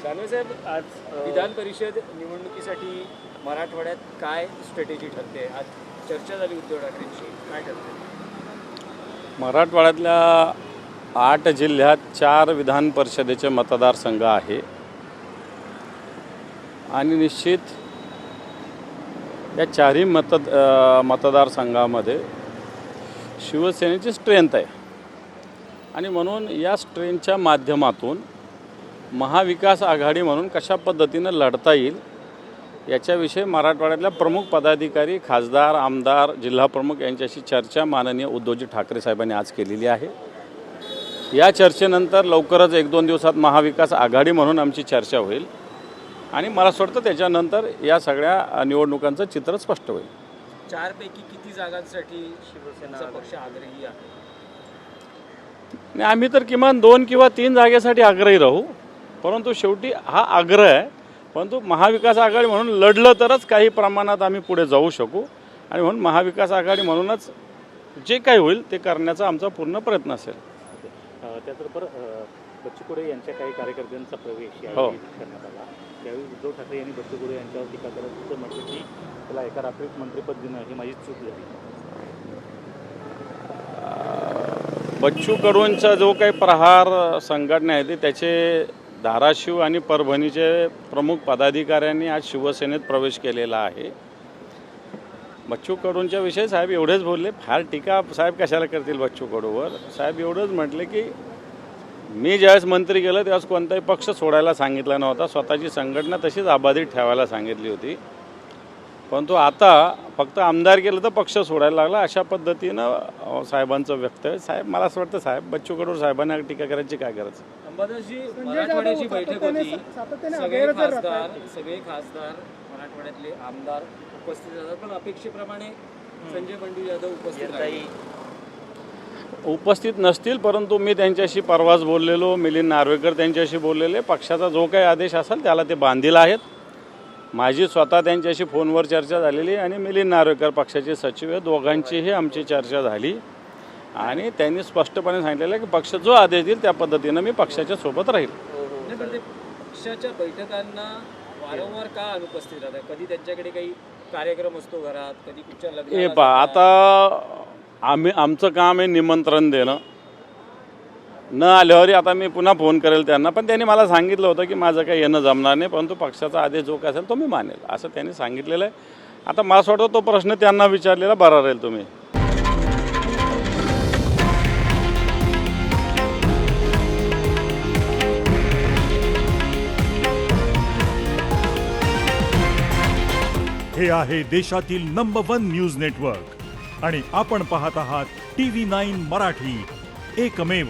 दानवे साहेब, आज विधान परिषद निवडणुकीसाठी मराठवाड्यात काय स्ट्रॅटेजी ठरते? आज चर्चा झाली उद्धव ठाकरेंची, काय ठरते? मराठवाड्यातल्या 8 जिल्ह्यात 4 विधान परिषदेचे मतदारसंघ आहे आणि निश्चित या चारही मतदारसंघामध्ये शिवसेनेची स्ट्रेंथ आहे आणि म्हणून या स्ट्रेंथच्या माध्यमातून महाविकास आघाडी म्हणून कशा पद्धतीनं लढता येईल याच्याविषयी मराठवाड्यातल्या प्रमुख पदाधिकारी, खासदार, आमदार, जिल्हाप्रमुख यांच्याशी चर्चा माननीय उद्धवजी ठाकरे साहेबांनी आज केलेली आहे। या चर्चेनंतर लवकरच 1-2 दिवसात महाविकास आघाडी म्हणून आमची चर्चा होईल आणि मला असं वाटतं त्याच्यानंतर या सगळ्या निवडणुकांचं चित्र स्पष्ट होईल। 4 पैकी किती जागांसाठी शिवसेना पक्ष आग्रही आहे? आणि आम्ही तर किमान 2 किंवा 3 जागेसाठी आग्रही राहू, परंतु शेवटी हा आग्रह आहे। परंतु महाविकास आघाडी म्हणून लढलं तरच काही प्रमाणात आम्ही पुढे जाऊ शकू आणि म्हणून महाविकास आघाडी म्हणूनच जे काही होईल ते करण्याचा आमचा पूर्ण प्रयत्न असेल। त्याचबरोबर बच्चू कडू यांच्या काही कार्यकर्त्यांचा प्रवेश करण्यात आला, त्यावेळी उद्धव ठाकरे यांनी बच्चू कडू यांच्यावर टीका करत म्हटलं की त्याला एका रात्रीत मंत्रिपद देणं ही माझी चूक झाली। बच्चू कडूंचा जो काही प्रहार संघटना आहे त्याचे धाराशिव आणि परभणीचे प्रमुख पदाधिकाऱ्यांनी आज शिवसेनेत प्रवेश केलेला आहे। बच्चू कडूंच्या विषयी साहेब एवढेच बोलले, फार टीका साहेब कशाला करतील बच्चू कडूवर। साहेब एवढंच म्हटले की मी ज्यावेळेस मंत्री गेलो त्यावेळेस कोणताही पक्ष सोडायला सांगितला नव्हता, स्वतःची संघटना तशीच अबाधित ठेवायला सांगितली होती, परंतु आता फक्त आमदार केलं तर पक्ष सोडायला लागला, अशा पद्धतीनं साहेबांचं व्यक्त आहे। साहेब मला असं वाटतं साहेब बच्चू कडू साहेबांना टीका करायची काय गरज? अंबादासजी, मराठवाड्याची बैठक होती, सगळे खासदार मराठवाड्यातले आमदार उपस्थित असतात, पण अपेक्षेप्रमाणे संजय बंडू यादव उपस्थित नसतील, परंतु मी त्यांच्याशी परवाच बोललेलो, मिलिंद नार्वेकर त्यांच्याशी बोललेले, पक्षाचा जो काही आदेश असेल त्याला ते बांधील आहेत। माझी स्वतः त्यांच्याशी फोनवर चर्चा झालेली आणि मिलिंद नार्वेकर पक्षाचे सचिव आहे, दोघांचीही आमची चर्चा झाली आणि त्यांनी स्पष्टपणे सांगितलेलं आहे की पक्ष जो आदेश देईल त्या पद्धतीनं मी पक्षाच्या सोबत राहील। पक्षाच्या बैठकांना वारंवार का अनुपस्थित राहतात? कधी त्यांच्याकडे काही कार्यक्रम असतो घरात, कधी कुठच्या लग्नाला आता आमचं काम आहे निमंत्रण देणं, न आल्यावरही आता मी पुन्हा फोन करेल त्यांना, पण त्यांनी मला सांगितलं होतं की माझं काही येणं जमणार नाही, परंतु पक्षाचा आदेश जो काय असेल तो मी मानेल असं त्यांनी सांगितलेलं आहे। आता मला असं वाटतं तो प्रश्न त्यांना विचारलेला बरा राहील। तुम्ही हे आहे देशातील नंबर 1 न्यूज नेटवर्क आणि आपण पाहत आहात TV9 मराठी, एकमेव।